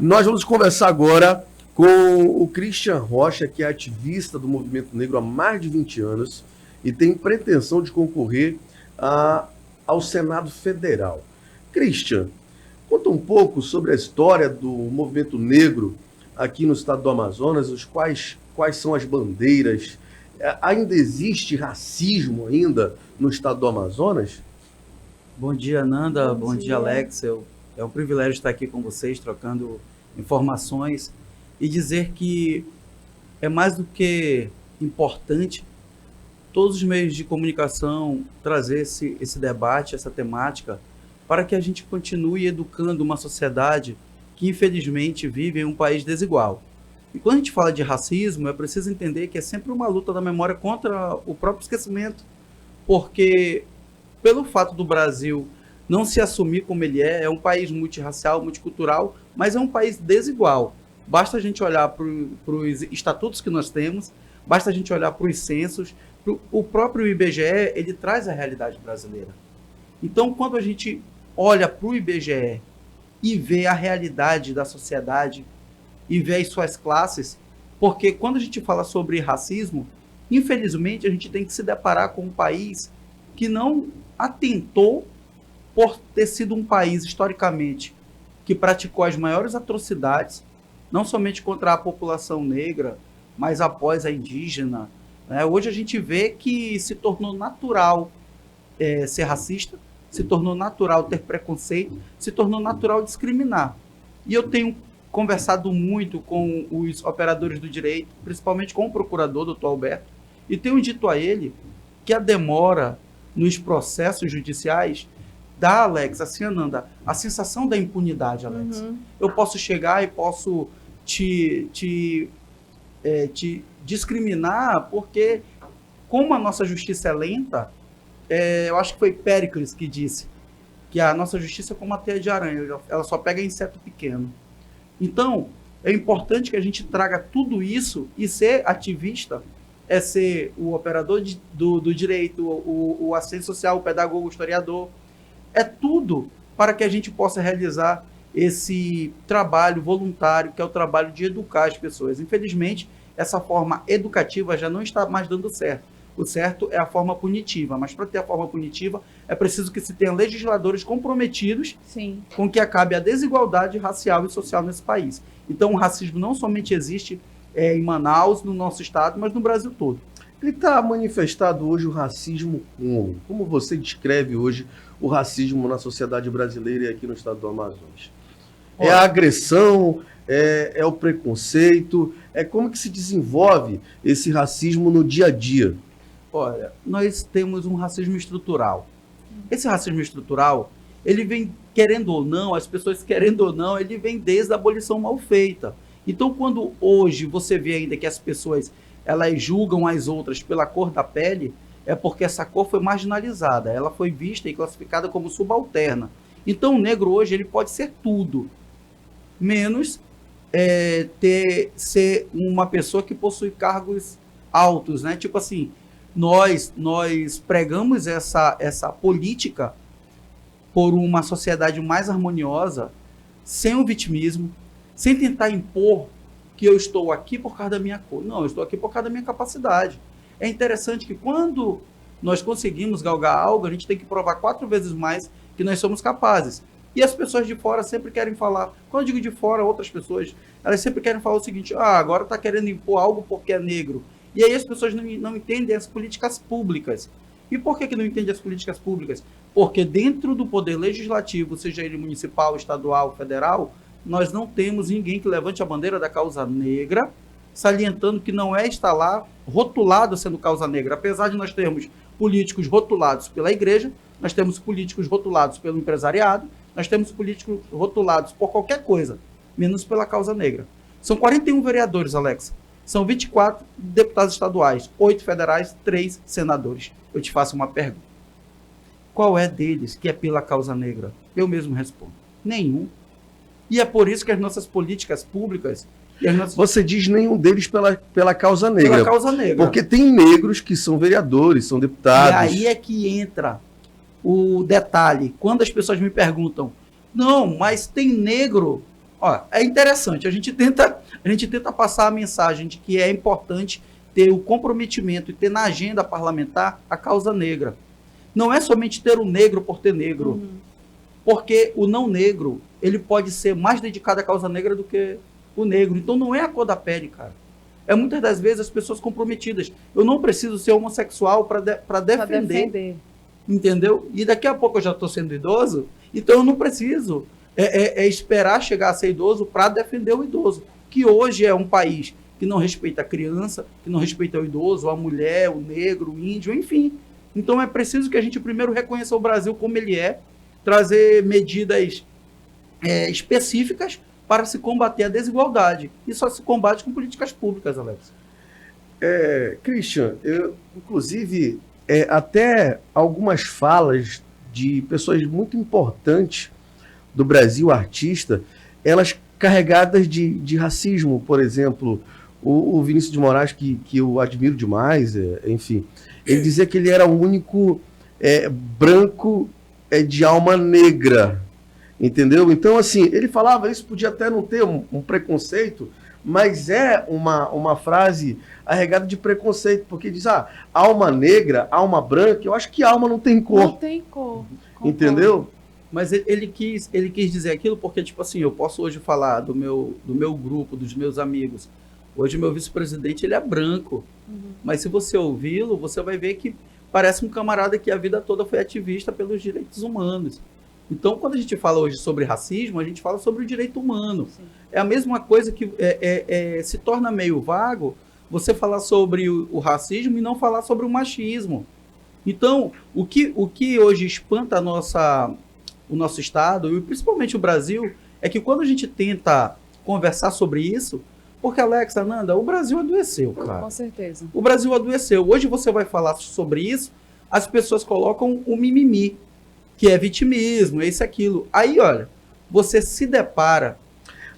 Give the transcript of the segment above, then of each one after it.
Nós vamos conversar agora com o Christian Rocha, que é ativista do movimento negro há mais de 20 anos e tem pretensão de concorrer ao Senado Federal. Christian, conta um pouco sobre a história do movimento negro aqui no estado do Amazonas, quais são as bandeiras. Ainda existe racismo ainda no estado do Amazonas? Bom dia, Nanda. Bom dia, Alex. É um privilégio estar aqui com vocês, trocando informações e dizer que é mais do que importante todos os meios de comunicação trazer esse debate, essa temática, para que a gente continue educando uma sociedade que, infelizmente, vive em um país desigual. E quando a gente fala de racismo, é preciso entender que é sempre uma luta da memória contra o próprio esquecimento, porque pelo fato do Brasil não se assumir como ele é um país multirracial, multicultural, mas é um país desigual. Basta a gente olhar para os estatutos que nós temos, basta a gente olhar para os censos, o próprio IBGE, ele traz a realidade brasileira. Então, quando a gente olha para o IBGE e vê a realidade da sociedade e vê as suas classes, porque quando a gente fala sobre racismo, infelizmente a gente tem que se deparar com um país que não atentou por ter sido um país, historicamente, que praticou as maiores atrocidades, não somente contra a população negra, mas após a indígena. Né? Hoje a gente vê que se tornou natural ser racista, se tornou natural ter preconceito, se tornou natural discriminar. E eu tenho conversado muito com os operadores do direito, principalmente com o procurador, doutor Alberto, e tenho dito a ele que a demora nos processos judiciais dá, Alex, assim, Ananda, a sensação da impunidade, Alex. Uhum. Eu posso chegar e posso te discriminar porque, como a nossa justiça é lenta, eu acho que foi Péricles que disse que a nossa justiça é como uma teia de aranha, ela só pega inseto pequeno. Então, é importante que a gente traga tudo isso, e ser ativista é ser o operador do direito, o assistente social, o pedagogo, o historiador. É tudo para que a gente possa realizar esse trabalho voluntário, que é o trabalho de educar as pessoas. Infelizmente, essa forma educativa já não está mais dando certo. O certo é a forma punitiva, mas para ter a forma punitiva é preciso que se tenha legisladores comprometidos com que acabe a desigualdade racial e social nesse país. Então, o racismo não somente existe em Manaus, no nosso estado, mas no Brasil todo. Ele está manifestado hoje o racismo como? Como você descreve hoje o racismo na sociedade brasileira e aqui no estado do Amazonas? É a agressão, é o preconceito, como que se desenvolve esse racismo no dia a dia? Olha, nós temos um racismo estrutural. Esse racismo estrutural, ele vem, querendo ou não, as pessoas querendo ou não, ele vem desde a abolição mal feita. Então, quando hoje você vê ainda que as pessoas elas julgam as outras pela cor da pele, é porque essa cor foi marginalizada, ela foi vista e classificada como subalterna. Então, o negro hoje ele pode ser tudo, menos ser uma pessoa que possui cargos altos, né? Tipo assim, nós pregamos essa política por uma sociedade mais harmoniosa, sem o vitimismo, sem tentar impor que eu estou aqui por causa da minha cor. Não, eu estou aqui por causa da minha capacidade. É interessante que quando nós conseguimos galgar algo, a gente tem que provar 4 vezes mais que nós somos capazes. E as pessoas de fora sempre querem falar, quando eu digo de fora, outras pessoas, elas sempre querem falar o seguinte, agora está querendo impor algo porque é negro. E aí as pessoas não entendem as políticas públicas. E por que não entendem as políticas públicas? Porque dentro do poder legislativo, seja ele municipal, estadual, federal, nós não temos ninguém que levante a bandeira da causa negra, salientando que não está lá rotulado sendo causa negra. Apesar de nós termos políticos rotulados pela igreja, nós temos políticos rotulados pelo empresariado, nós temos políticos rotulados por qualquer coisa, menos pela causa negra. São 41 vereadores, Alex. São 24 deputados estaduais, 8 federais, 3 senadores. Eu te faço uma pergunta. Qual é deles que é pela causa negra? Eu mesmo respondo. Nenhum. E é por isso que as nossas políticas públicas... Você diz nenhum deles pela causa negra. Pela causa negra. Porque tem negros que são vereadores, são deputados. E aí é que entra o detalhe. Quando as pessoas me perguntam, não, mas tem negro Ó, é interessante, a gente tenta passar a mensagem de que é importante ter o comprometimento e ter na agenda parlamentar a causa negra. Não é somente ter o negro por ter negro, porque o não negro, ele pode ser mais dedicado à causa negra do que o negro. Então não é a cor da pele, cara. É muitas das vezes as pessoas comprometidas. Eu não preciso ser homossexual para defender. Entendeu? E daqui a pouco eu já estou sendo idoso, então eu não preciso esperar chegar a ser idoso para defender o idoso. Que hoje é um país que não respeita a criança, que não respeita o idoso, a mulher, o negro, o índio, enfim. Então é preciso que a gente primeiro reconheça o Brasil como ele é, trazer medidas específicas para se combater a desigualdade. E só se combate com políticas públicas, Alex. Christian, inclusive, até algumas falas de pessoas muito importantes do Brasil, artista, elas carregadas de racismo. Por exemplo, o Vinícius de Moraes, que eu admiro demais, enfim, ele dizia que ele era o único branco de alma negra, entendeu? Então, assim, ele falava isso, podia até não ter um preconceito, mas é uma frase arregada de preconceito, porque diz, alma negra, alma branca, eu acho que alma não tem cor. Não tem cor. Entendeu? Mas ele quis dizer aquilo porque, tipo assim, eu posso hoje falar do meu grupo, dos meus amigos. Hoje meu vice-presidente, ele é branco. Mas se você ouvi-lo, você vai ver que parece um camarada que a vida toda foi ativista pelos direitos humanos. Então, quando a gente fala hoje sobre racismo, a gente fala sobre o direito humano. Sim. É a mesma coisa que se torna meio vago você falar sobre o racismo e não falar sobre o machismo. Então, o que hoje espanta o nosso Estado, e principalmente o Brasil, é que quando a gente tenta conversar sobre isso, porque, Alex, Ananda, o Brasil adoeceu, cara. Com certeza. O Brasil adoeceu. Hoje você vai falar sobre isso, as pessoas colocam o mimimi, que é vitimismo, é isso e aquilo. Aí, olha, você se depara...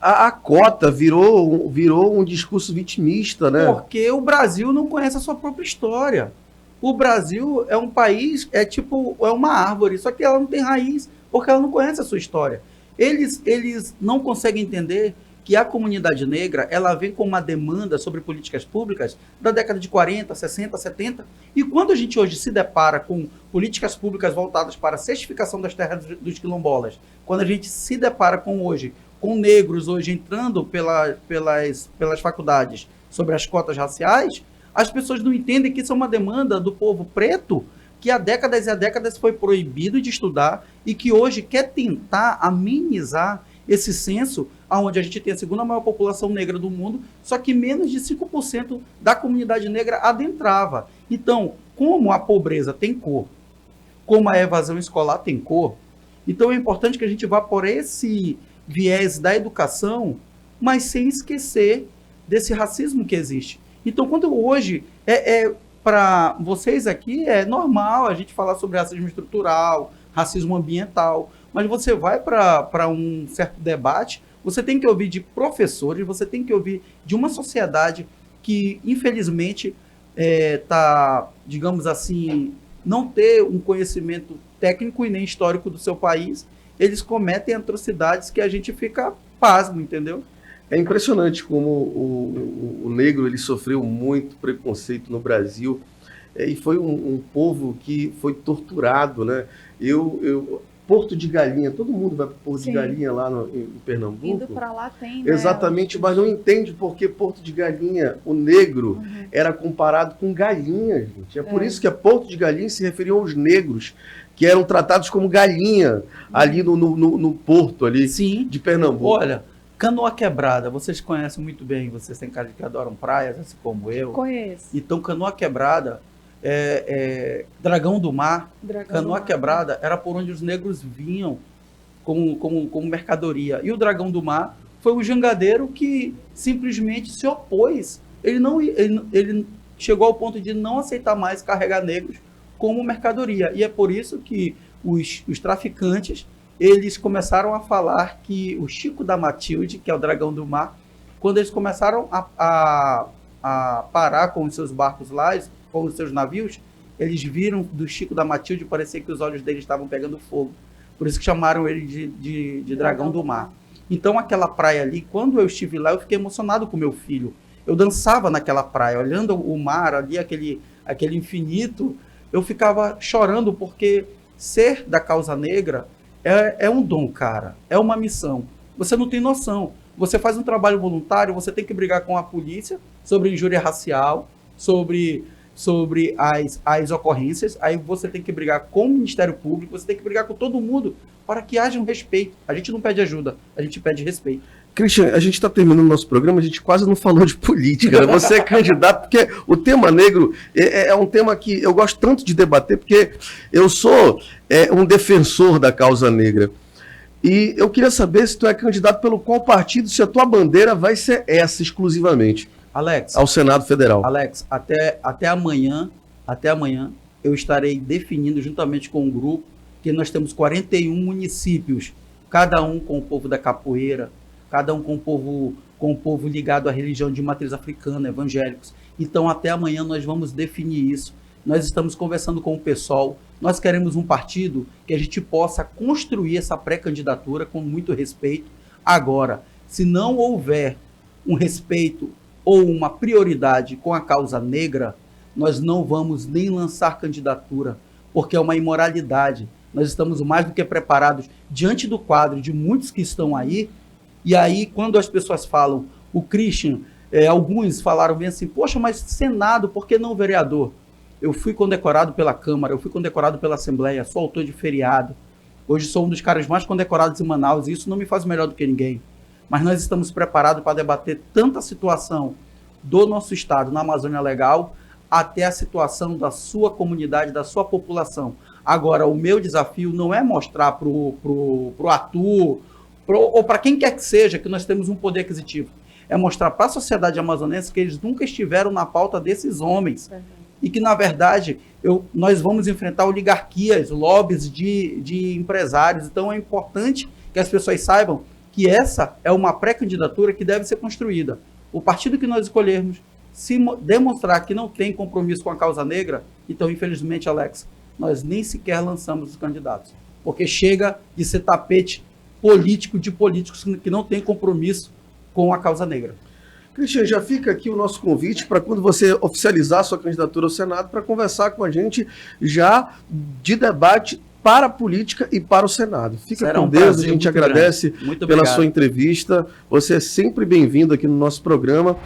A cota virou um discurso vitimista, né? Porque o Brasil não conhece a sua própria história. O Brasil é um país, é uma árvore, só que ela não tem raiz, porque ela não conhece a sua história. Eles não conseguem entender que a comunidade negra, ela vem com uma demanda sobre políticas públicas da década de 40, 60, 70, e quando a gente hoje se depara com políticas públicas voltadas para a certificação das terras dos quilombolas, quando a gente se depara com negros hoje entrando pelas faculdades sobre as cotas raciais, as pessoas não entendem que isso é uma demanda do povo preto que há décadas e há décadas foi proibido de estudar e que hoje quer tentar amenizar esse censo onde a gente tem a segunda maior população negra do mundo, só que menos de 5% da comunidade negra adentrava. Então, como a pobreza tem cor, como a evasão escolar tem cor, então é importante que a gente vá por esse viés da educação, mas sem esquecer desse racismo que existe. Então, quando hoje, para vocês aqui, é normal a gente falar sobre racismo estrutural, racismo ambiental, mas você vai para um certo debate, você tem que ouvir de professores, você tem que ouvir de uma sociedade que, infelizmente, digamos assim, não ter um conhecimento técnico e nem histórico do seu país, eles cometem atrocidades que a gente fica pasmo, entendeu? É impressionante como o negro ele sofreu muito preconceito no Brasil e foi um povo que foi torturado, né? Porto de Galinha, todo mundo vai para Porto Sim. de Galinha lá em Pernambuco. Indo para lá tem, né? Exatamente, mas não entende porque Porto de Galinha, o negro, era comparado com galinha, gente. É por isso que a Porto de Galinha se referiam aos negros, que eram tratados como galinha ali no porto ali. Sim. De Pernambuco. Olha, Canoa Quebrada, vocês conhecem muito bem, vocês têm cara de que adoram praias, assim como eu. Conheço. Então, Canoa Quebrada, Dragão do Mar, Canoa Quebrada era por onde os negros vinham como mercadoria. E o Dragão do Mar foi um jangadeiro que simplesmente se opôs. Ele chegou ao ponto de não aceitar mais carregar negros como mercadoria. E é por isso que os traficantes, eles começaram a falar que o Chico da Matilde, que é o Dragão do Mar, quando eles começaram a parar com os seus barcos lá, com os seus navios, eles viram do Chico da Matilde, parecia que os olhos dele estavam pegando fogo. Por isso que chamaram ele de Dragão do Mar. Então, aquela praia ali, quando eu estive lá, eu fiquei emocionado com meu filho. Eu dançava naquela praia, olhando o mar ali, aquele infinito, eu ficava chorando, porque ser da causa negra é um dom, cara, é uma missão. Você não tem noção. Você faz um trabalho voluntário, você tem que brigar com a polícia sobre injúria racial, sobre as ocorrências, aí você tem que brigar com o Ministério Público, você tem que brigar com todo mundo para que haja um respeito. A gente não pede ajuda, a gente pede respeito. Cristian, a gente está terminando o nosso programa, a gente quase não falou de política, né? Você é candidato, porque o tema negro é um tema que eu gosto tanto de debater, porque eu sou um defensor da causa negra. E eu queria saber se tu é candidato pelo qual partido, se a tua bandeira vai ser essa exclusivamente. Alex, ao Senado Federal. Alex, até amanhã eu estarei definindo juntamente com um grupo, que nós temos 41 municípios, cada um com o povo da capoeira, cada um com o povo ligado à religião de matriz africana, evangélicos. Então, até amanhã nós vamos definir isso. Nós estamos conversando com o PSOL, nós queremos um partido que a gente possa construir essa pré-candidatura com muito respeito. Agora, se não houver um respeito ou uma prioridade com a causa negra, nós não vamos nem lançar candidatura, porque é uma imoralidade. Nós estamos mais do que preparados diante do quadro de muitos que estão aí, e aí quando as pessoas falam, o Christian, alguns falaram bem assim, poxa, mas Senado, por que não vereador? Eu fui condecorado pela Câmara, eu fui condecorado pela Assembleia, sou autor de feriado, hoje sou um dos caras mais condecorados em Manaus, e isso não me faz melhor do que ninguém. Mas nós estamos preparados para debater tanta situação do nosso estado na Amazônia Legal, até a situação da sua comunidade, da sua população. Agora, o meu desafio não é mostrar para o ator, ou para quem quer que seja, que nós temos um poder aquisitivo. É mostrar para a sociedade amazonense que eles nunca estiveram na pauta desses homens. E que, na verdade, nós vamos enfrentar oligarquias, lobbies de empresários. Então, é importante que as pessoas saibam que essa é uma pré-candidatura que deve ser construída. O partido que nós escolhermos, se demonstrar que não tem compromisso com a causa negra, então, infelizmente, Alex, nós nem sequer lançamos os candidatos. Porque chega de ser tapete político de políticos que não têm compromisso com a causa negra. Cristian, já fica aqui o nosso convite para quando você oficializar a sua candidatura ao Senado, para conversar com a gente já de debate para a política e para o Senado. Fica com Deus, a gente agradece pela sua entrevista. Você é sempre bem-vindo aqui no nosso programa.